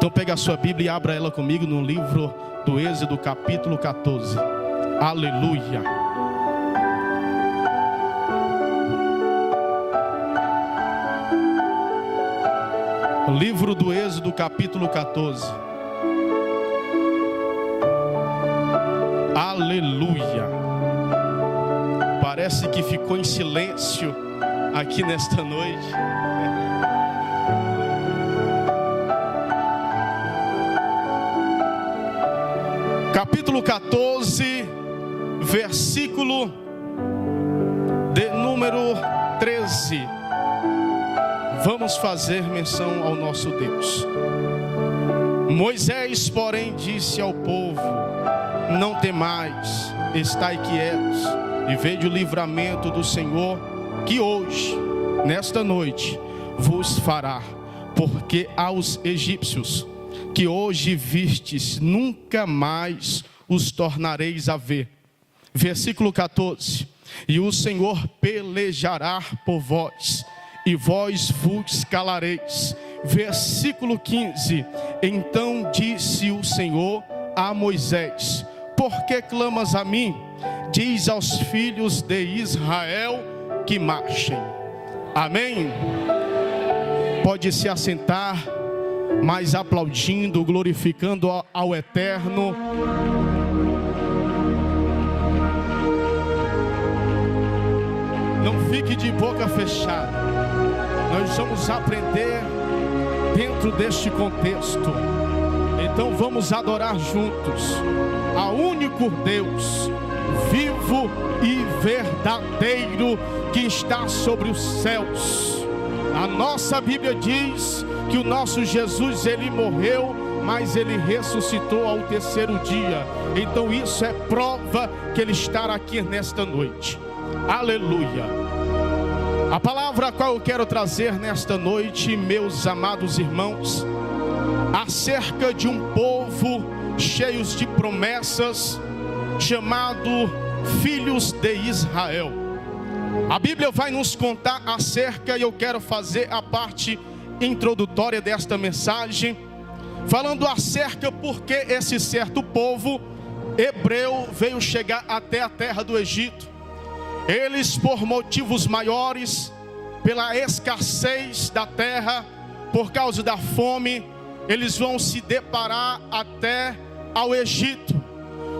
Então pega a sua Bíblia e abra ela comigo no livro do Êxodo, capítulo 14. Aleluia. Livro do Êxodo, capítulo 14. Aleluia. Parece que ficou em silêncio aqui nesta noite. Capítulo 14, versículo de número 13. Vamos fazer menção ao nosso Deus. Moisés, porém, disse ao povo: não temais, estai quietos, e vede o livramento do Senhor, que hoje, nesta noite, vos fará. Porque aos egípcios que hoje vistes, nunca mais os tornareis a ver. Versículo 14. E o Senhor pelejará por vós, e vós vos calareis. Versículo 15. Então disse o Senhor a Moisés: por que clamas a mim? Diz aos filhos de Israel que marchem. Amém? Pode se assentar, mas aplaudindo, glorificando ao Eterno. Não fique de boca fechada. Nós vamos aprender dentro deste contexto. Então vamos adorar juntos ao único Deus, vivo e verdadeiro, que está sobre os céus. A nossa Bíblia diz que o nosso Jesus, ele morreu, mas ele ressuscitou ao terceiro dia. Então isso é prova que ele está aqui nesta noite. Aleluia. A palavra a qual eu quero trazer nesta noite, meus amados irmãos, acerca de um povo cheios de promessas, chamado filhos de Israel. A Bíblia vai nos contar acerca, e eu quero fazer a parte introdutória desta mensagem, falando acerca porque esse certo povo hebreu veio chegar até a terra do Egito. Eles, por motivos maiores, pela escassez da terra, por causa da fome, eles vão se deparar até ao Egito.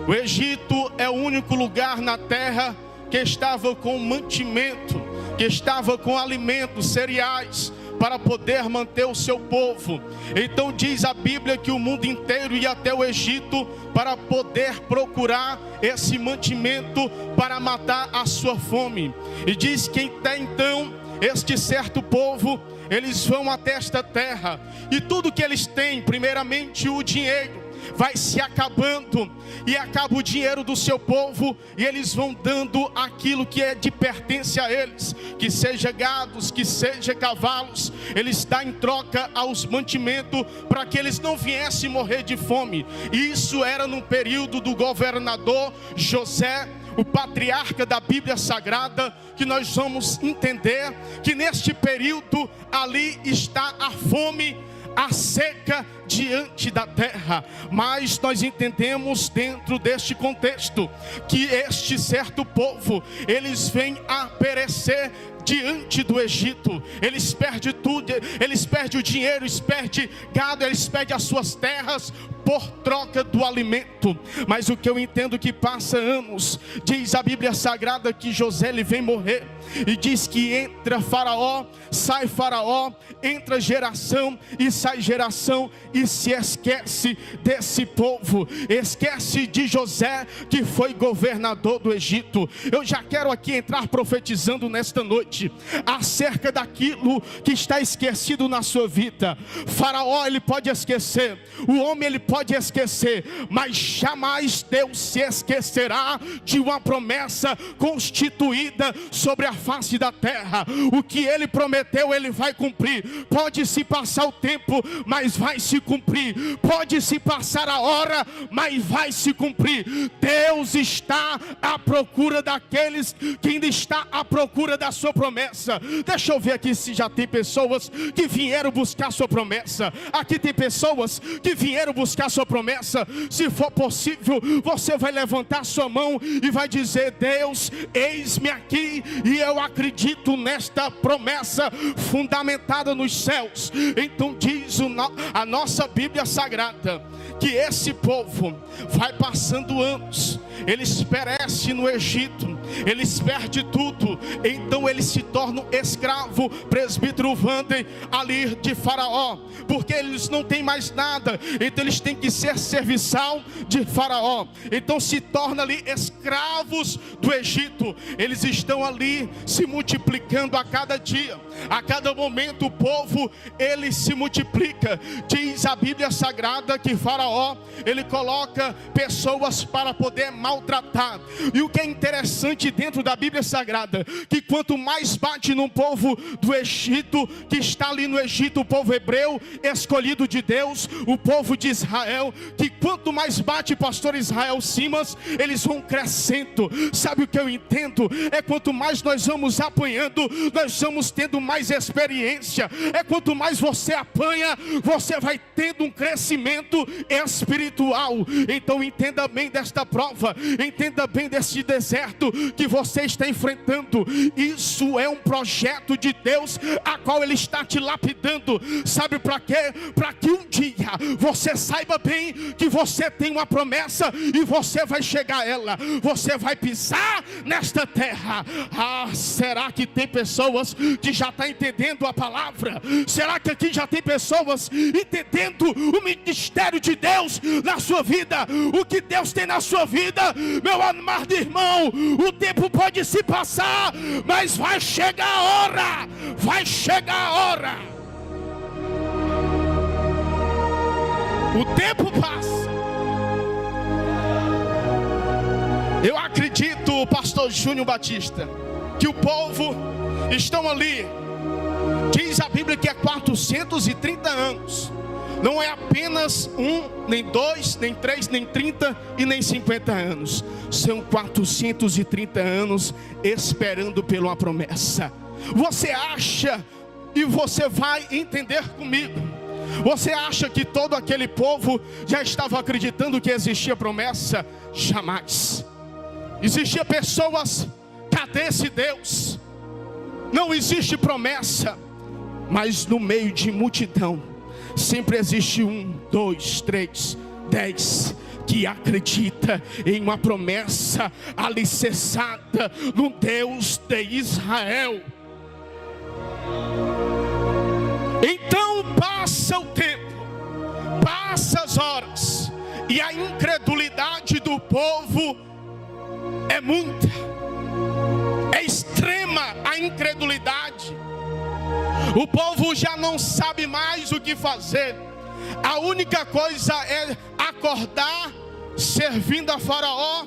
O Egito é o único lugar na terra que estava com mantimento, que estava com alimentos, cereais, para poder manter o seu povo. Então diz a Bíblia que o mundo inteiro ia até o Egito para poder procurar esse mantimento para matar a sua fome. E diz que até então este certo povo, eles vão até esta terra, e tudo que eles têm, primeiramente o dinheiro, vai se acabando, e acaba o dinheiro do seu povo, e eles vão dando aquilo que é de pertence a eles, que seja gados, que seja cavalos, eles dão em troca aos mantimentos, para que eles não viessem morrer de fome. Isso era no período do governador José, o patriarca da Bíblia Sagrada, que nós vamos entender que neste período ali está a fome, a seca diante da terra. Mas nós entendemos dentro deste contexto que este certo povo, eles vêm a perecer diante do Egito. Eles perdem tudo, eles perdem o dinheiro, eles perdem gado, eles perdem as suas terras por troca do alimento. Mas o que eu entendo que passa anos, diz a Bíblia Sagrada que José ele vem morrer, e diz que entra Faraó, sai Faraó, entra geração e sai geração, e se esquece desse povo, esquece de José, que foi governador do Egito. Eu já quero aqui entrar profetizando nesta noite acerca daquilo que está esquecido na sua vida. Faraó ele pode esquecer, o homem ele pode pode esquecer, mas jamais Deus se esquecerá de uma promessa constituída sobre a face da terra. O que Ele prometeu, Ele vai cumprir. Pode se passar o tempo, mas vai se cumprir. Pode se passar a hora, mas vai se cumprir. Deus está à procura daqueles que ainda está à procura da sua promessa. Deixa eu ver aqui se já tem pessoas que vieram buscar a sua promessa. Aqui tem pessoas que vieram buscar a sua promessa. Se for possível, você vai levantar sua mão e vai dizer: Deus, eis-me aqui, e eu acredito nesta promessa fundamentada nos céus. Então diz a nossa Bíblia Sagrada que esse povo vai passando anos, eles perecem no Egito, eles perdem tudo, então eles se tornam escravo, presbítero Wander, ali de Faraó, porque eles não têm mais nada, então eles têm que ser serviçal de Faraó, então se tornam ali escravos do Egito. Eles estão ali se multiplicando a cada dia, a cada momento o povo ele se multiplica. Diz a Bíblia Sagrada que Faraó ele coloca pessoas para poder maltratar. E o que é interessante dentro da Bíblia Sagrada, que quanto mais bate no povo do Egito, que está ali no Egito, o povo hebreu, escolhido de Deus, o povo de Israel, que quanto mais bate, pastor Israel Simas, eles vão crescendo. Sabe o que eu entendo? É quanto mais nós vamos apanhando, nós vamos tendo mais experiência. É quanto mais você apanha, você vai tendo um crescimento espiritual. Então entenda bem desta prova, entenda bem desse deserto que você está enfrentando. Isso é um projeto de Deus, a qual Ele está te lapidando. Sabe para quê? Para que um dia você saiba bem que você tem uma promessa e você vai chegar a ela, você vai pisar nesta terra. Será que tem pessoas que já estão entendendo a palavra? Será que aqui já tem pessoas entendendo o ministério de Deus na sua vida? O que Deus tem na sua vida? Meu amado irmão, o tempo pode se passar, mas vai chegar a hora, vai chegar a hora. O tempo passa. Eu acredito, pastor Júnior Batista, que o povo estão ali, diz a Bíblia que é 430 anos. Não é apenas 1, nem 2, nem 3, nem 30 e nem 50 anos. São 430 anos esperando por uma promessa. Você acha, e você vai entender comigo, você acha que todo aquele povo já estava acreditando que existia promessa? Jamais. Existia pessoas: cadê esse Deus? Não existe promessa. Mas no meio de multidão sempre existe 1, 2, 3, 10 que acredita em uma promessa alicerçada no Deus de Israel. Então passa o tempo, passa as horas, e a incredulidade do povo é muita, é extrema a incredulidade. O povo já não sabe mais o que fazer. A única coisa é acordar servindo a Faraó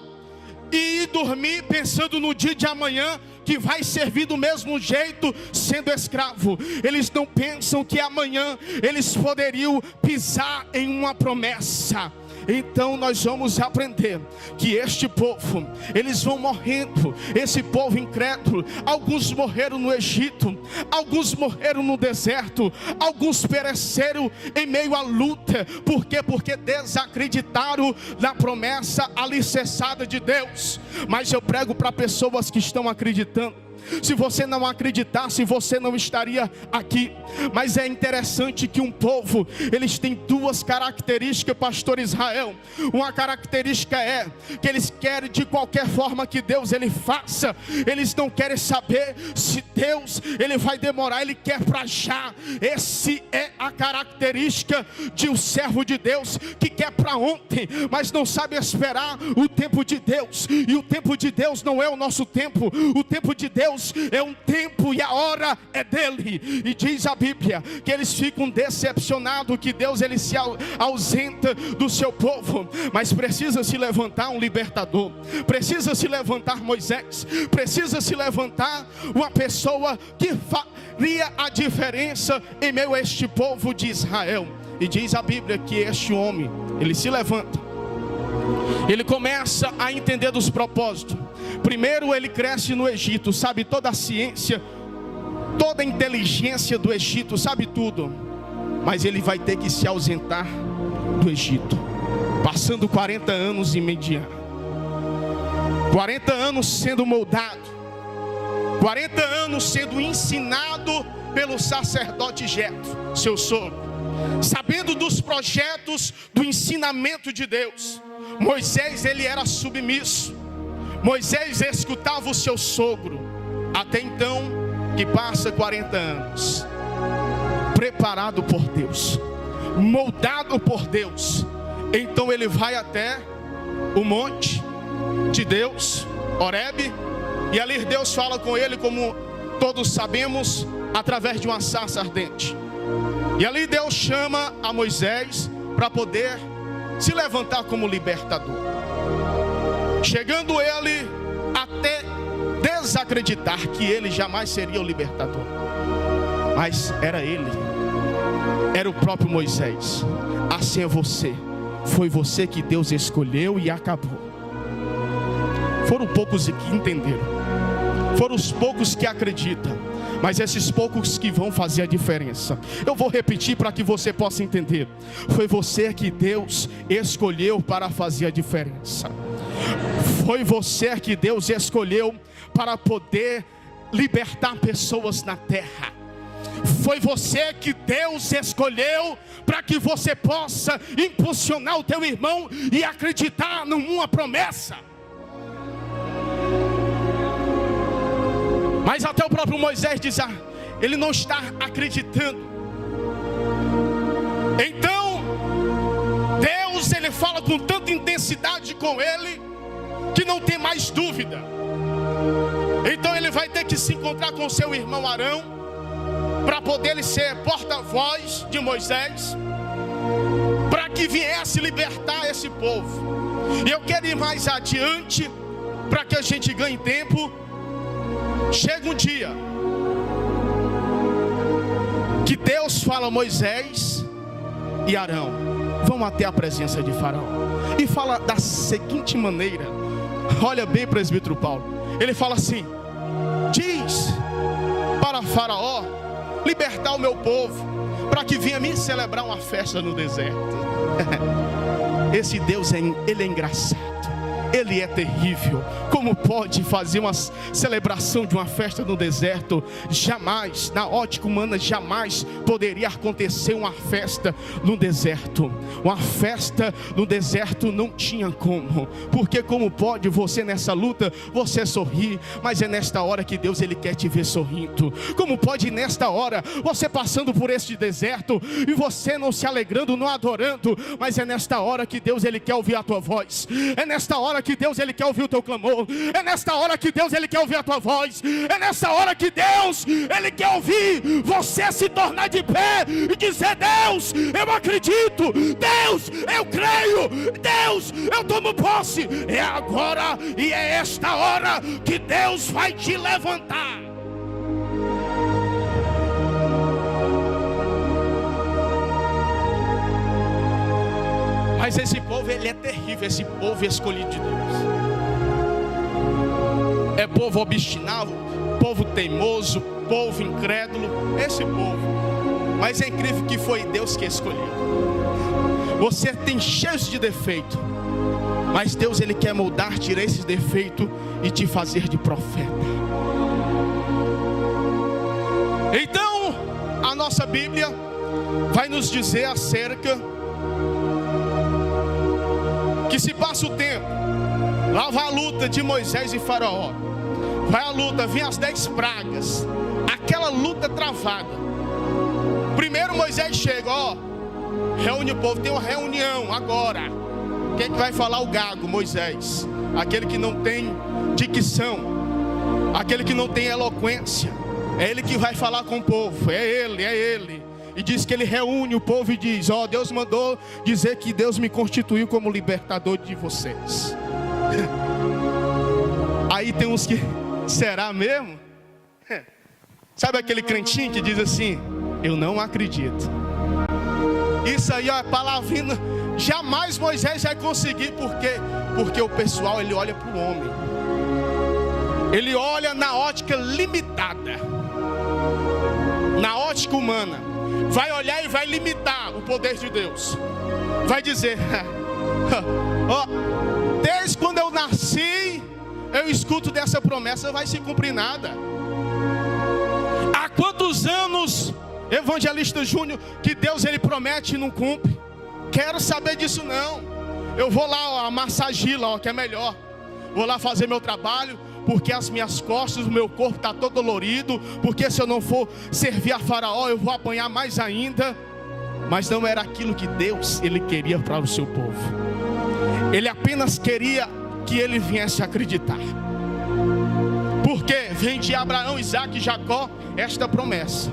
e ir dormir pensando no dia de amanhã, que vai servir do mesmo jeito sendo escravo. Eles não pensam que amanhã eles poderiam pisar em uma promessa. Então nós vamos aprender que este povo, eles vão morrendo, esse povo incrédulo. Alguns morreram no Egito, alguns morreram no deserto, alguns pereceram em meio à luta. Por quê? Porque desacreditaram na promessa alicerçada de Deus. Mas eu prego para pessoas que estão acreditando. Se você não acreditasse, você não estaria aqui. Mas é interessante que um povo, eles têm duas características, pastor Israel. Uma característica é que eles querem de qualquer forma que Deus ele faça. Eles não querem saber se Deus ele vai demorar, ele quer para já. Esse é a característica de um servo de Deus, que quer para ontem, mas não sabe esperar o tempo de Deus. E o tempo de Deus não é o nosso tempo. O tempo de Deus Deus é um tempo e a hora é dele. E diz a Bíblia que eles ficam decepcionados que Deus ele se ausenta do seu povo. Mas precisa se levantar um libertador, precisa se levantar Moisés, precisa se levantar uma pessoa que faria a diferença em meio a este povo de Israel. E diz a Bíblia que este homem, ele se levanta, ele começa a entender dos propósitos. Primeiro ele cresce no Egito, sabe toda a ciência, toda a inteligência do Egito, sabe tudo. Mas ele vai ter que se ausentar do Egito, passando 40 anos em Midian, 40 anos sendo moldado, 40 anos sendo ensinado pelo sacerdote Jetro, seu sogro, sabendo dos projetos do ensinamento de Deus. Moisés ele era submisso, Moisés escutava o seu sogro, até então que passa 40 anos, preparado por Deus, moldado por Deus. Então ele vai até o monte de Deus, Horebe, e ali Deus fala com ele, como todos sabemos, através de uma sarça ardente. E ali Deus chama a Moisés para poder se levantar como libertador, chegando ele até desacreditar que ele jamais seria o libertador. Mas era ele, era o próprio Moisés. Assim é você, foi você que Deus escolheu e acabou. Foram poucos que entenderam, foram os poucos que acreditam, mas esses poucos que vão fazer a diferença. Eu vou repetir para que você possa entender. Foi você que Deus escolheu para fazer a diferença. Foi você que Deus escolheu para poder libertar pessoas na terra. Foi você que Deus escolheu para que você possa impulsionar o teu irmão e acreditar numa promessa. Mas até o próprio Moisés diz, ele não está acreditando. Então Deus ele fala com tanta intensidade com ele que não tem mais dúvida. Então ele vai ter que se encontrar com seu irmão Arão para poder ele ser porta-voz de Moisés, para que viesse libertar esse povo. E eu quero ir mais adiante para que a gente ganhe tempo. Chega um dia que Deus fala a Moisés e Arão, vão até a presença de Faraó, e fala da seguinte maneira. Olha bem, presbítero Paulo, ele fala assim: diz para Faraó libertar o meu povo, para que venha me celebrar uma festa no deserto. Esse Deus ele é engraçado, ele é terrível. Como pode fazer uma celebração de uma festa no deserto? Jamais, na ótica humana, jamais poderia acontecer uma festa no deserto. Uma festa no deserto não tinha como. Porque como pode você nessa luta, você sorrir, mas é nesta hora que Deus ele quer te ver sorrindo. Como pode nesta hora, você passando por este deserto, e você não se alegrando, não adorando, mas é nesta hora que Deus ele quer ouvir a tua voz. É nesta hora que Deus ele quer ouvir o teu clamor. É nesta hora que Deus ele quer ouvir a tua voz. É nessa hora que Deus ele quer ouvir você se tornar de pé e dizer: Deus, eu acredito, Deus, eu creio, Deus, eu tomo posse. É agora e é esta hora que Deus vai te levantar. Mas esse povo ele é terrível, esse povo escolhido de Deus. É povo obstinado, povo teimoso, povo incrédulo, esse povo. Mas é incrível que foi Deus que escolheu. Você tem cheios de defeito, mas Deus ele quer moldar, tirar esses defeitos e te fazer de profeta. Então a nossa Bíblia vai nos dizer acerca que se passa o tempo, lá vai a luta de Moisés e Faraó, vai a luta, vem as 10 pragas, aquela luta travada. Primeiro Moisés chega, reúne o povo, tem uma reunião agora. Quem é que vai falar? O gago, Moisés, aquele que não tem dicção. aquele que não tem eloquência. É Ele que vai falar com o povo, é Ele. E diz que Ele reúne o povo e diz: ó, Deus mandou dizer que Deus me constituiu como libertador de vocês. Aí tem uns que, será mesmo? Sabe aquele crentinho que diz assim: eu não acredito. Isso aí é palavrinha. Jamais Moisés vai conseguir. Por quê? Porque o pessoal, ele olha para o homem. Ele olha na ótica limitada, na ótica humana. Vai olhar e vai limitar o poder de Deus. Vai dizer: desde quando eu nasci, eu escuto dessa promessa, não vai se cumprir nada. Há quantos anos, evangelista Júnior, que Deus ele promete e não cumpre? Quero saber disso não. Eu vou lá, massagila, que é melhor. Vou lá fazer meu trabalho, porque as minhas costas, o meu corpo está todo dolorido, porque se eu não for servir a Faraó, eu vou apanhar mais ainda. Mas não era aquilo que Deus ele queria para o seu povo. Ele apenas queria que ele viesse acreditar. Porque vem de Abraão, Isaac e Jacó esta promessa,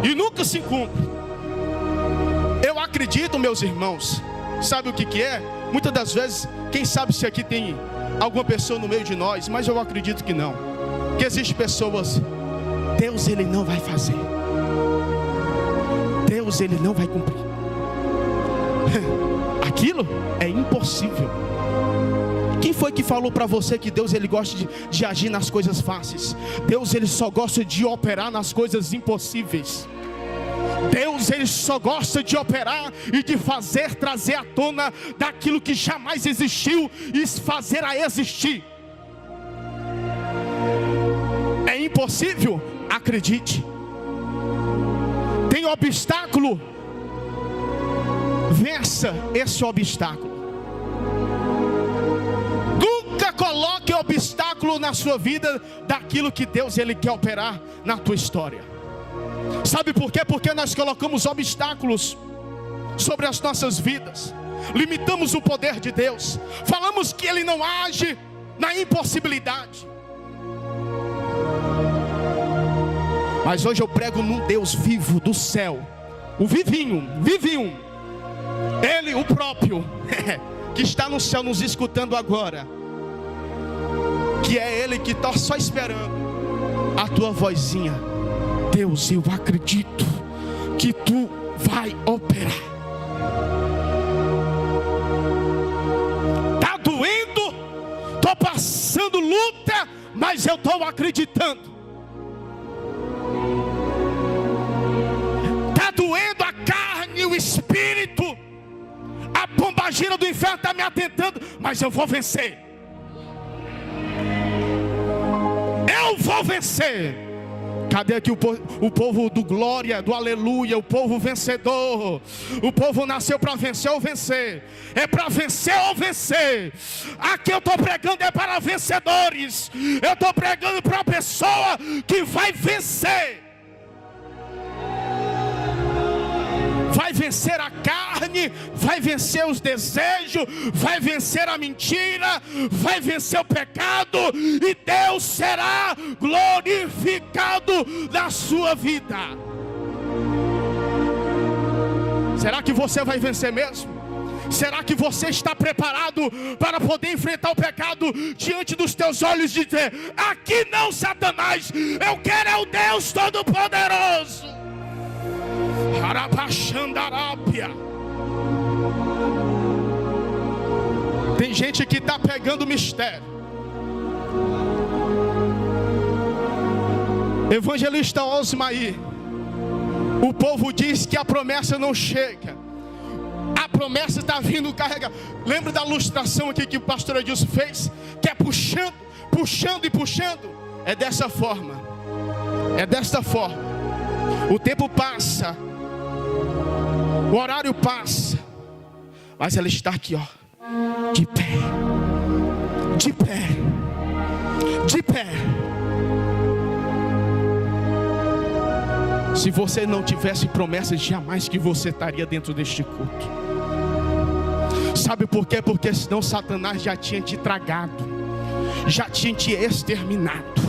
e nunca se cumpre. Eu acredito, meus irmãos, sabe o que é? Muitas das vezes, quem sabe se aqui tem alguma pessoa no meio de nós, mas eu acredito que não. Que existem pessoas, Deus ele não vai fazer, Deus ele não vai cumprir. Aquilo é impossível. Quem foi que falou para você que Deus ele gosta de agir nas coisas fáceis? Deus ele só gosta de operar nas coisas impossíveis. Deus ele só gosta de operar e de fazer, trazer à tona daquilo que jamais existiu e fazer a existir. É impossível? Acredite. Tem obstáculo? Vença esse obstáculo. Nunca coloque obstáculo na sua vida daquilo que Deus ele quer operar na tua história. Sabe por quê? Porque nós colocamos obstáculos sobre as nossas vidas, limitamos o poder de Deus, falamos que Ele não age na impossibilidade. Mas hoje eu prego num Deus vivo do céu, o vivinho, Ele, o próprio, que está no céu nos escutando agora, que é Ele que está só esperando a tua vozinha. Deus, eu acredito que Tu vai operar. Está doendo, estou passando luta, mas eu estou acreditando. Está doendo a carne, o espírito, a pombagira do inferno está me atentando, mas eu vou vencer. Eu vou vencer. Cadê aqui o povo do glória, do aleluia, o povo vencedor? O povo nasceu para vencer ou vencer. É para vencer ou vencer. Aqui eu estou pregando é para vencedores. Eu estou pregando para a pessoa que vai vencer. Vai vencer a carne, vai vencer os desejos, vai vencer a mentira, vai vencer o pecado, e Deus será glorificado na sua vida. Será que você vai vencer mesmo? Será que você está preparado para poder enfrentar o pecado diante dos teus olhos e dizer: aqui não, Satanás, eu quero é o Deus Todo-Poderoso. Tem gente que está pegando mistério. Evangelista Osmaí, o povo diz que a promessa não chega. A promessa está vindo carregada. Lembra da ilustração aqui que o pastor Edilson fez? Que é puxando e puxando. É dessa forma. É desta forma. O tempo passa, o horário passa, mas ela está aqui, ó, de pé, de pé, de pé. Se você não tivesse promessas, jamais que você estaria dentro deste culto. Sabe por quê? Porque senão Satanás já tinha te tragado, já tinha te exterminado.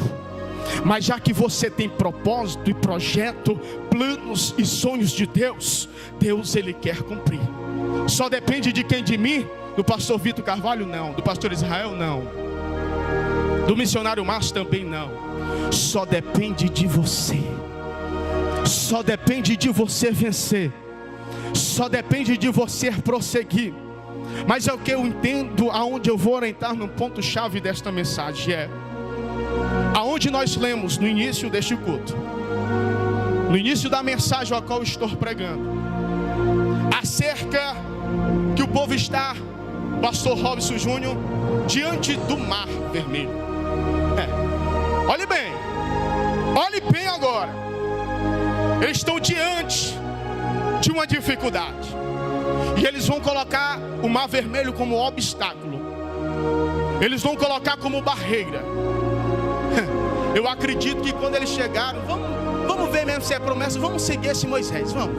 Mas já que você tem propósito e projeto, planos e sonhos de Deus, Deus Ele quer cumprir. Só depende de quem? De mim? Do pastor Vitor Carvalho? Não. Do pastor Israel? Não. Do missionário Márcio? Também não. Só depende de você. Só depende de você vencer. Só depende de você prosseguir. Mas é o que eu entendo, aonde eu vou orientar no ponto-chave desta mensagem é aonde nós lemos no início deste culto, no início da mensagem a qual eu estou pregando, acerca que o povo está, pastor Robson Júnior, diante do mar vermelho. Olhe bem agora. Eles estão diante de uma dificuldade, e eles vão colocar o mar vermelho como obstáculo, eles vão colocar como barreira. Eu acredito que quando eles chegaram, vamos ver mesmo se é promessa, vamos seguir esse Moisés, vamos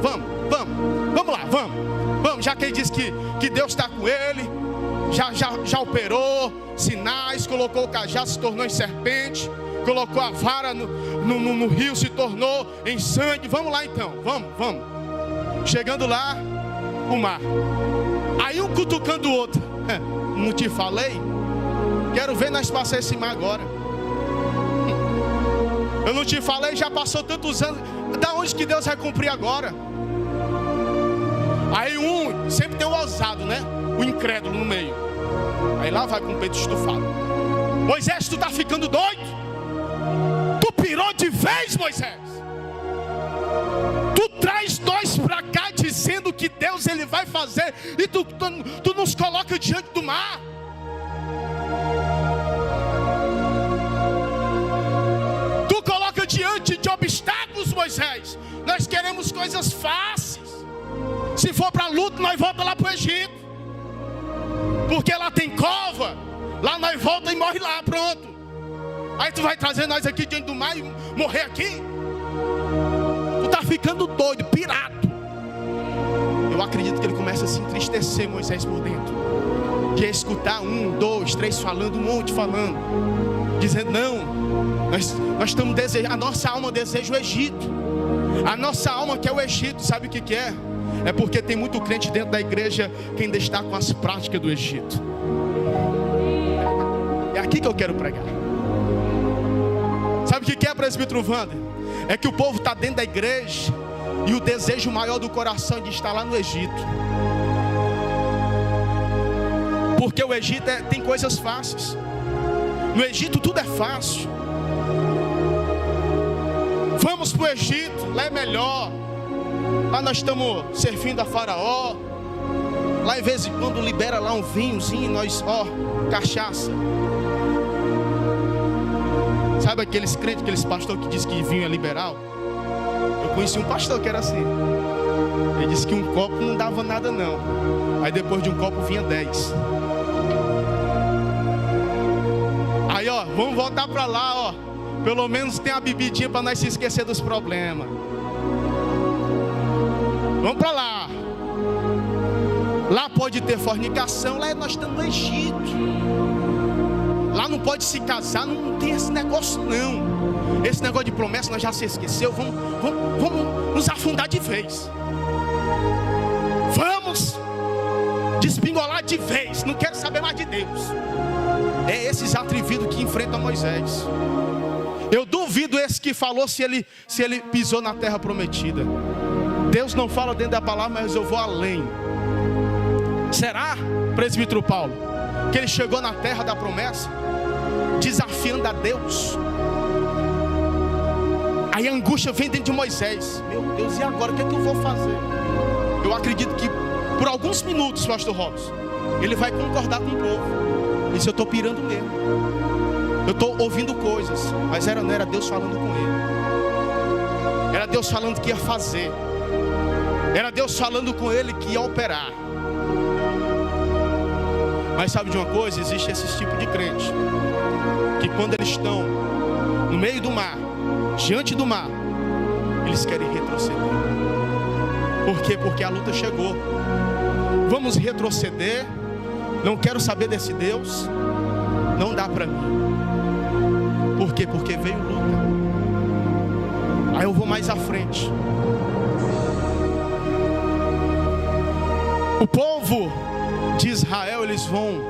lá, vamos, já que ele disse que Deus está com ele, já operou sinais, colocou o cajado, se tornou em serpente, colocou a vara no rio, se tornou em sangue. Vamos lá então, vamos. Chegando lá, o mar, aí um cutucando o outro. Não te falei? Quero ver nós passar esse mar agora. Eu não te falei? Já passou tantos anos. Da onde que Deus vai cumprir agora? Aí sempre tem o ousado, né? O incrédulo no meio. Aí lá vai com o peito estufado. Moisés, tu tá ficando doido? Tu pirou de vez, Moisés? Tu traz nós pra cá dizendo que Deus Ele vai fazer, e tu nos coloca diante do mar. Tu coloca diante de obstáculos, Moisés. Nós queremos coisas fáceis. Se for para luta, nós volta lá para o Egito, porque lá tem cova. Lá nós volta e morre lá, pronto. Aí tu vai trazer nós aqui diante do mar e morrer aqui? Tu tá ficando doido, pirado. Eu acredito que ele começa a se entristecer, Moisés, por dentro. Quer escutar 1, 2, 3 falando, um monte falando, dizendo, não, nós estamos desejando, a nossa alma deseja o Egito. A nossa alma quer o Egito. Sabe o que é? É porque tem muito crente dentro da igreja que ainda está com as práticas do Egito. É aqui que eu quero pregar. Sabe o que é, presbítero Wander? É que o povo está dentro da igreja e o desejo maior do coração é de estar lá no Egito. Porque o Egito tem coisas fáceis. No Egito tudo é fácil. Vamos para o Egito, lá é melhor. Lá nós estamos servindo a Faraó. Lá em vez em quando libera lá um vinhozinho, nós, cachaça. Sabe aqueles crentes, aqueles pastores que dizem que vinho é liberal? Eu conheci um pastor que era assim. Ele disse que um copo não dava nada não. Aí depois de um copo vinha 10. Aí vamos voltar para lá, pelo menos tem a bebidinha para nós se esquecer dos problemas. Vamos para lá. Lá pode ter fornicação. Lá nós estamos no Egito. Lá não pode se casar. Não tem esse negócio não. Esse negócio de promessa nós já se esqueceu. Vamos nos afundar de vez. Vamos despingolar de vez. Não quero saber mais de Deus. É esses atrevidos que enfrentam Moisés. Eu duvido esse que falou se ele pisou na terra prometida. Deus não fala dentro da palavra, mas eu vou além. Será, presbítero Paulo, que ele chegou na terra da promessa desafiando a Deus? Aí a angústia vem dentro de Moisés. Meu Deus, e agora o que é que eu vou fazer? Eu acredito que por alguns minutos, pastor Robson, ele vai concordar com o povo. Isso eu estou pirando mesmo. Eu estou ouvindo coisas, mas não era Deus falando com ele. Era Deus falando que ia fazer. Era Deus falando com ele que ia operar. Mas sabe de uma coisa? Existe esse tipo de crente que quando eles estão no meio do mar, diante do mar, eles querem retroceder. Por quê? Porque a luta chegou. Vamos retroceder. Não quero saber desse Deus. não dá para mim. Por quê? Porque veio luta. Aí eu vou mais à frente. O povo de Israel, eles vão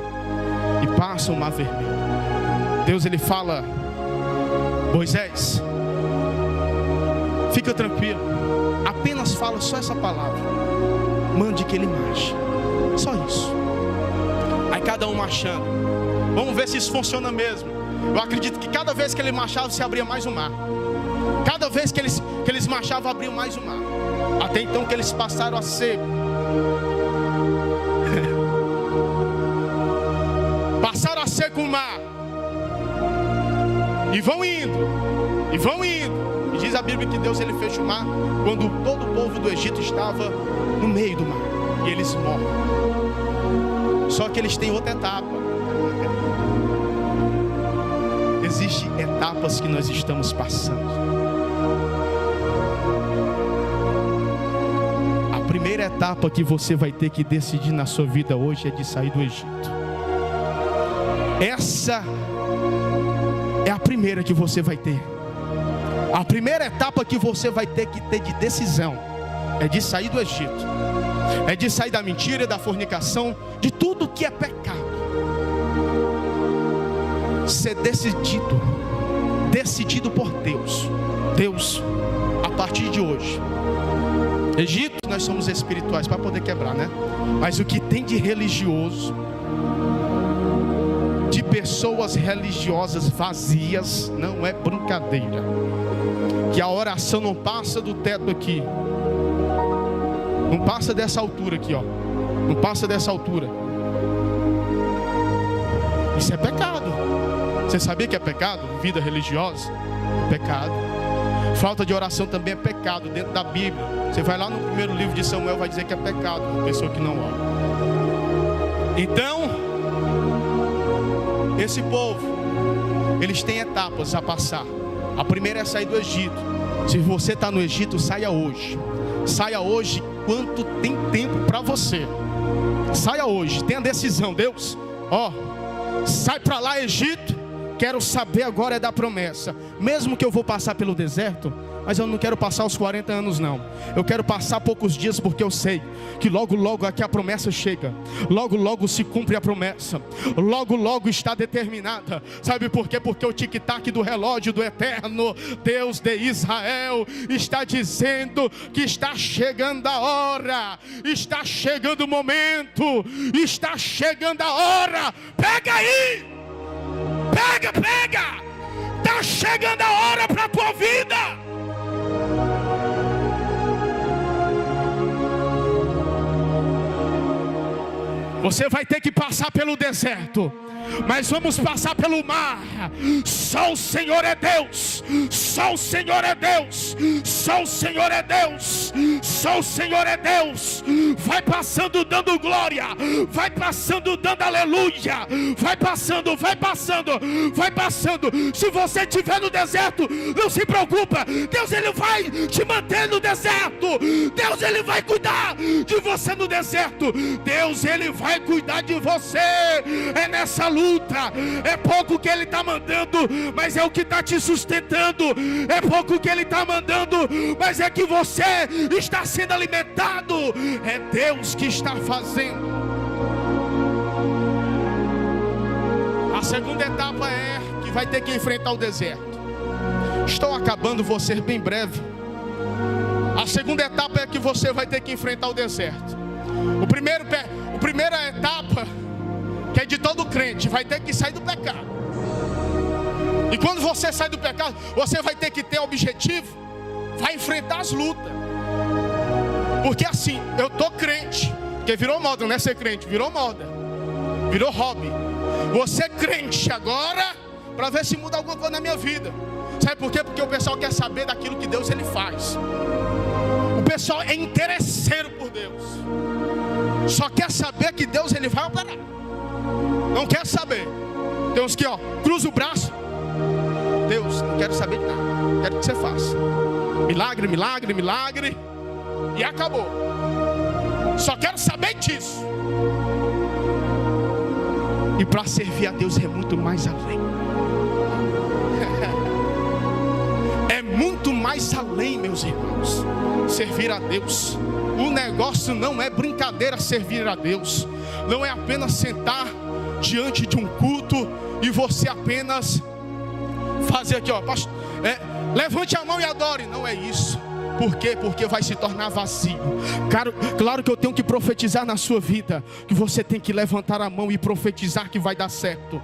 e passam o mar vermelho. Deus, ele fala: Moisés, fica tranquilo, apenas fala só essa palavra, mande que ele marche, só isso. Aí cada um marchando, vamos ver se isso funciona mesmo. Eu acredito que cada vez que ele marchava, se abria mais um mar. Cada vez que eles marchavam, abriam mais um mar. Até então que eles passaram a seco. Passaram a seco o mar. E vão indo. E vão indo. E diz a Bíblia que Deus, ele fecha o mar quando todo o povo do Egito estava no meio do mar. E eles morrem. Só que eles têm outra etapa. Existem etapas que nós estamos passando. A primeira etapa que você vai ter que decidir na sua vida hoje é de sair do Egito. Essa é a primeira que você vai ter. A primeira etapa que você vai ter que ter de decisão é de sair do Egito. É de sair da mentira, da fornicação, de tudo que é pecado. Ser decidido por Deus. Deus, a partir de hoje, Egito, nós somos espirituais para poder quebrar, né? Mas o que tem de religioso, de pessoas religiosas vazias, não é brincadeira. Que a oração não passa do teto aqui, não passa dessa altura aqui, ó. Não passa dessa altura. Isso é pecado. Você sabia que é pecado? Vida religiosa é pecado. Falta de oração também é pecado dentro da Bíblia. Você vai lá no primeiro livro de Samuel, vai dizer que é pecado uma pessoa que não ora. Então, esse povo, eles têm etapas a passar. A primeira é sair do Egito. Se você está no Egito, saia hoje. Saia hoje quanto tem tempo para você. Saia hoje, tenha decisão. Deus, ó, sai para lá, Egito. Quero saber agora é da promessa. Mesmo que eu vou passar pelo deserto, mas eu não quero passar os 40 anos não. Eu quero passar poucos dias, porque eu sei que logo logo aqui a promessa chega. Logo logo se cumpre a promessa. Logo logo está determinada. Sabe por quê? Porque o tic-tac do relógio do eterno Deus de Israel está dizendo que está chegando a hora. Está chegando o momento. Está chegando a hora. Pega aí! Pega, pega! Está chegando a hora para a tua vida. Você vai ter que passar pelo deserto, mas vamos passar pelo mar. Só o Senhor é Deus. Só o Senhor é Deus. Só o Senhor é Deus. Só o Senhor é Deus. Vai passando dando glória. Vai passando dando aleluia. Vai passando, vai passando, vai passando. Se você estiver no deserto, não se preocupa. Deus, ele vai te manter no deserto. Deus, ele vai cuidar de você no deserto. Deus, ele vai cuidar de você. É nessa luta. É pouco que ele está mandando, mas é o que está te sustentando. É pouco que ele está mandando, mas é que você está sendo alimentado. É Deus que está fazendo. A segunda etapa é que vai ter que enfrentar o deserto. Estou acabando, vou ser bem breve. A segunda etapa é que você vai ter que enfrentar o deserto. A primeira etapa, que é de todo crente, vai ter que sair do pecado. E quando você sai do pecado, você vai ter que ter objetivo, vai enfrentar as lutas. Porque assim, eu tô crente, porque virou moda, não é ser crente, virou moda, virou hobby. Você é crente agora, para ver se muda alguma coisa na minha vida. Sabe por quê? Porque o pessoal quer saber daquilo que Deus ele faz. O pessoal é interesseiro por Deus. Só quer saber que Deus ele vai operar. Não quer saber. Tem uns que, ó, cruza o braço. Deus, não quero saber de nada. Quero que você faça milagre, milagre, milagre. E acabou. Só quero saber disso. E para servir a Deus é muito mais além. É muito mais além, meus irmãos. Servir a Deus. O negócio não é brincadeira servir a Deus. Não é apenas sentar diante de um culto e você apenas fazer aqui, ó, levante a mão e adore. Não é isso. Por quê? Porque vai se tornar vazio. Claro que eu tenho que profetizar na sua vida, que você tem que levantar a mão e profetizar que vai dar certo.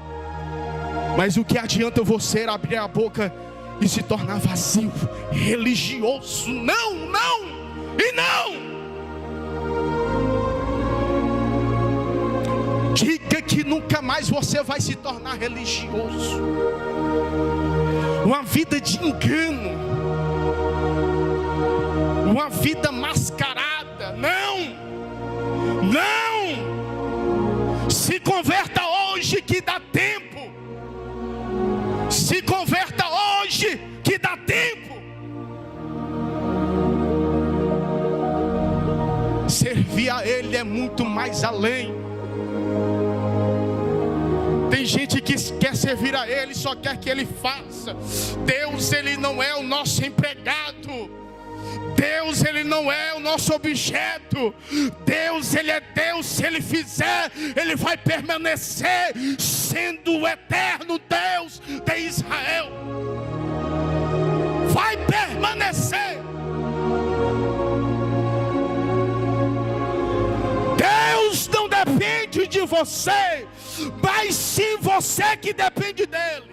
Mas o que adianta você abrir a boca e se tornar vazio, religioso? Não, não e não. Diga que nunca mais você vai se tornar religioso. Uma vida de engano, uma vida mascarada. Não, não. Se converta hoje que dá tempo. Se converta hoje que dá tempo. Servir a Ele é muito mais além. Tem gente que quer servir a Ele, só quer que Ele faça. Deus, Ele não é o nosso empregado. Deus, Ele não é o nosso objeto. Deus, Ele é Deus. Se Ele fizer, Ele vai permanecer sendo o eterno Deus de Israel. Vai permanecer. Deus não depende de você, mas sim você que depende dele.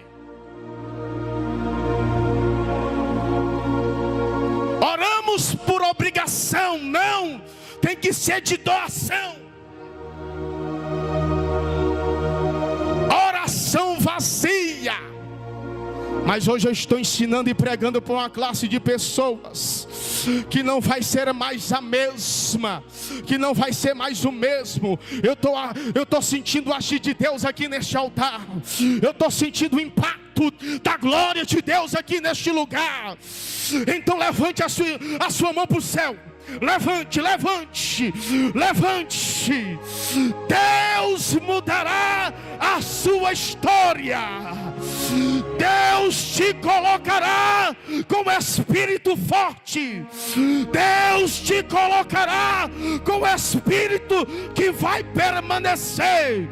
Oramos por obrigação, não, tem que ser de doação. Oração vazia. Mas hoje eu estou ensinando e pregando para uma classe de pessoas que não vai ser mais a mesma, que não vai ser mais o mesmo. Eu estou sentindo o agir de Deus aqui neste altar. Eu estou sentindo o impacto da glória de Deus aqui neste lugar. Então levante a sua mão para o céu. Levante, levante, levante. Deus mudará a sua história. Deus te colocará com espírito forte. Deus te colocará com espírito que vai permanecer.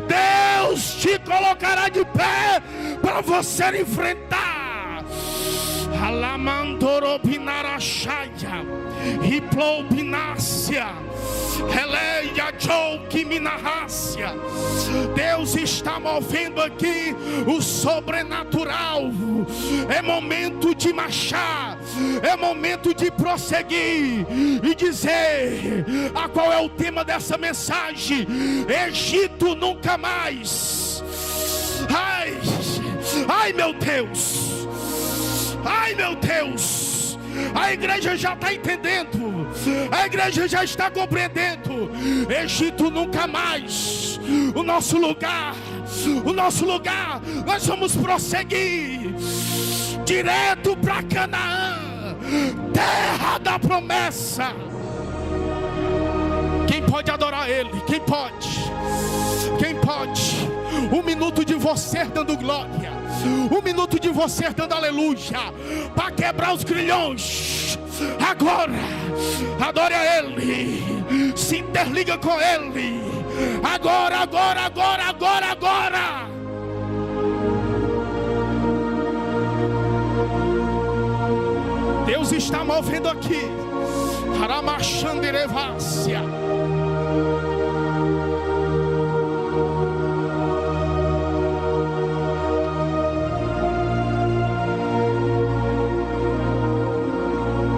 Deus te colocará de pé para você enfrentar. Alamandoropinarachaya, Hiplopinacia, Eleia Joukiminahácia. Deus está movendo aqui o sobrenatural. É momento de marchar, é momento de prosseguir e dizer: a qual é o tema dessa mensagem? Egito nunca mais. Ai, ai meu Deus. Ai meu Deus, a igreja já está entendendo, a igreja já está compreendendo. Egito nunca mais. O nosso lugar, nós vamos prosseguir direto para Canaã, terra da promessa. Quem pode adorar Ele? Quem pode? Quem pode? Um minuto de você dando glória, um minuto de você dando aleluia, para quebrar os grilhões. Agora, adore a Ele, se interliga com Ele. Agora, agora, agora, agora, agora. Deus está movendo aqui. Haramachanderevácia.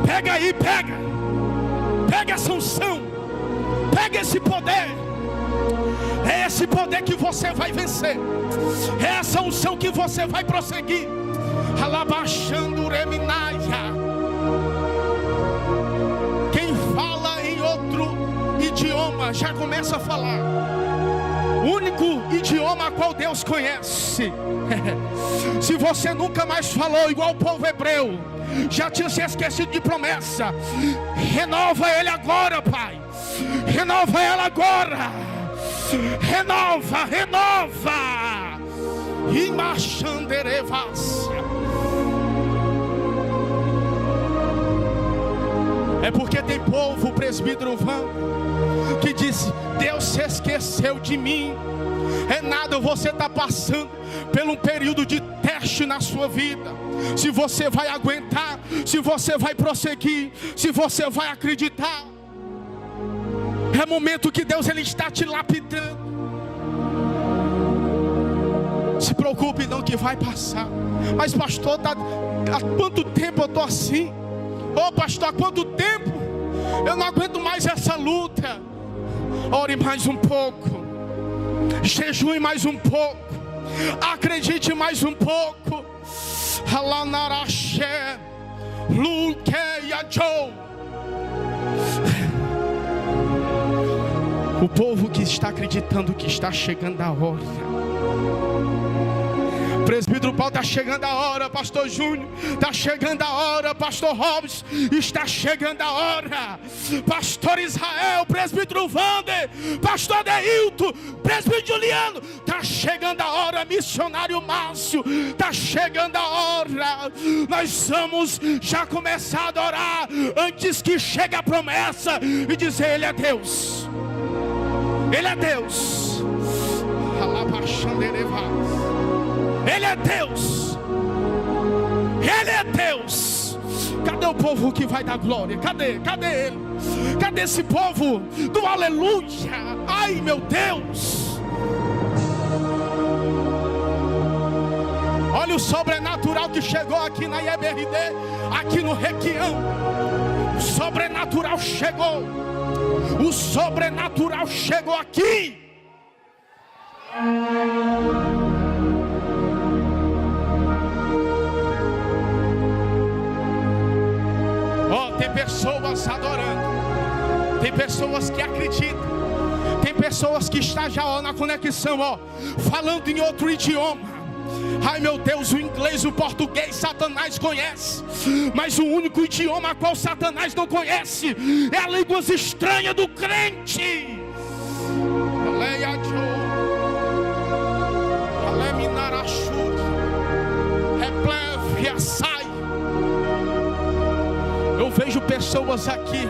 Pega aí, pega essa unção, pega esse poder. É esse poder que você vai vencer, é essa unção que você vai prosseguir. Alabachando reminaia. Quem fala em outro idioma já começa a falar. O único idioma a qual Deus conhece. Se você nunca mais falou igual o povo hebreu, já tinha se esquecido de promessa, renova ele agora, Pai. Renova ela agora. Renova, renova. Imachanderevácia. É porque tem povo, presbítero Vão, que diz: Deus se esqueceu de mim. É nada, você está passando por um período de teste na sua vida. Se você vai aguentar, se você vai prosseguir, se você vai acreditar. É momento que Deus ele está te lapidando. Se preocupe não que vai passar. Mas pastor, há quanto tempo eu estou assim? Ô pastor, há quanto tempo? Eu não aguento mais essa luta. Ore mais um pouco. Jejue mais um pouco. Acredite mais um pouco. Alanaraxé, Luqueia Joe. O povo que está acreditando que está chegando a hora. Presbítero Paulo, está chegando a hora. Pastor Júnior, está chegando a hora. Pastor Robson, está chegando a hora. Pastor Israel, presbítero Wander, pastor Deilton, presbítero Juliano, está chegando a hora. Missionário Márcio, está chegando a hora. Nós vamos já começar a adorar antes que chegue a promessa e dizer: Ele é Deus, Ele é Deus. Ele é Deus. Ele é Deus. Cadê o povo que vai dar glória? Cadê? Cadê ele? Cadê esse povo do aleluia? Ai meu Deus. Olha o sobrenatural que chegou aqui na IEBRD, aqui no Requião. O sobrenatural chegou. O sobrenatural chegou aqui. Tem pessoas adorando, tem pessoas que acreditam, tem pessoas que estão já na conexão, falando em outro idioma. Ai meu Deus, o inglês, o português, Satanás conhece, mas o único idioma a qual Satanás não conhece é a língua estranha do crente. Eu vejo pessoas aqui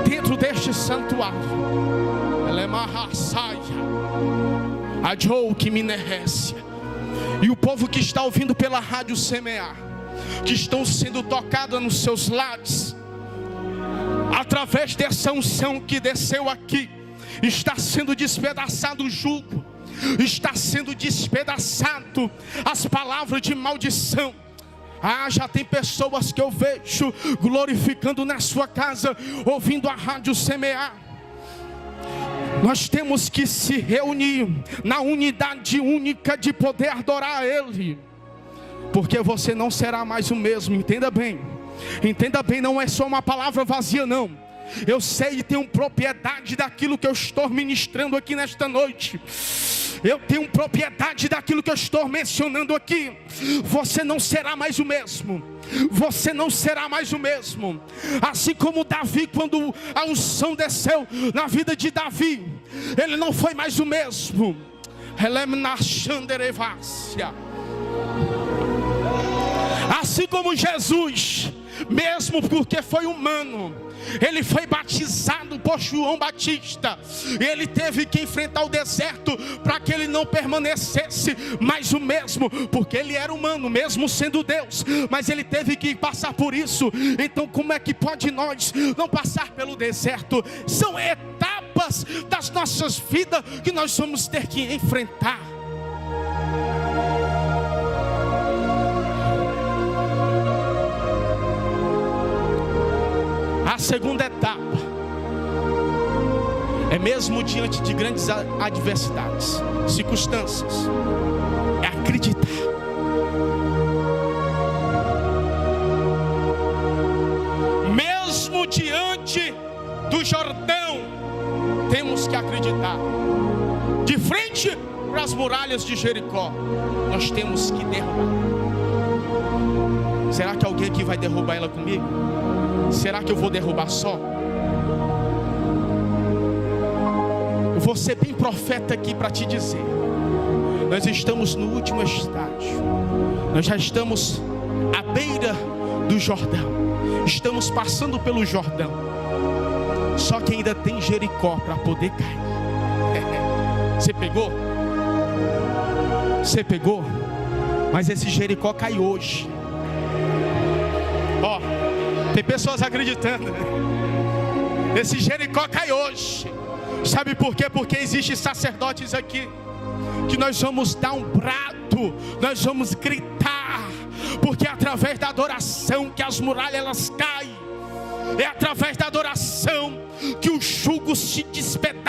dentro deste santuário. Ela é marraçaia, a Joe que me nerece. E o povo que está ouvindo pela rádio Semear, que estão sendo tocados nos seus lares, através dessa unção que desceu aqui, está sendo despedaçado o jugo, está sendo despedaçado as palavras de maldição. Já tem pessoas que eu vejo glorificando na sua casa, ouvindo a rádio Semear. Nós temos que se reunir na unidade única de poder adorar a Ele, porque você não será mais o mesmo. Entenda bem, não é só uma palavra vazia não. Eu sei e tenho propriedade daquilo que eu estou ministrando aqui nesta noite. Eu tenho propriedade daquilo que eu estou mencionando aqui. Você não será mais o mesmo. Você não será mais o mesmo. Assim como Davi, quando a unção desceu na vida de Davi, ele não foi mais o mesmo. Assim como Jesus, mesmo porque foi humano, ele foi batizado por João Batista. Ele teve que enfrentar o deserto para que ele não permanecesse mais o mesmo, porque ele era humano, mesmo sendo Deus. Mas ele teve que passar por isso. Então como é que pode nós não passar pelo deserto? São etapas das nossas vidas que nós vamos ter que enfrentar. A segunda etapa é mesmo diante de grandes adversidades, circunstâncias, é acreditar. Mesmo diante do Jordão, temos que acreditar. De frente para as muralhas de Jericó, nós temos que derrubar. Será que alguém aqui vai derrubar ela comigo? Será que eu vou derrubar só? vou ser bem profeta aqui para te dizer. Nós estamos no último estágio. Nós já estamos à beira do Jordão. Estamos passando pelo Jordão. Só que ainda tem Jericó para poder cair. Você pegou? Você pegou? Mas esse Jericó cai hoje. Ó, tem pessoas acreditando. Esse Jericó cai hoje. Sabe por quê? Porque existem sacerdotes aqui que nós vamos dar um brado, nós vamos gritar, porque é através da adoração que as muralhas elas caem. É através da adoração que o jugo se despedaça.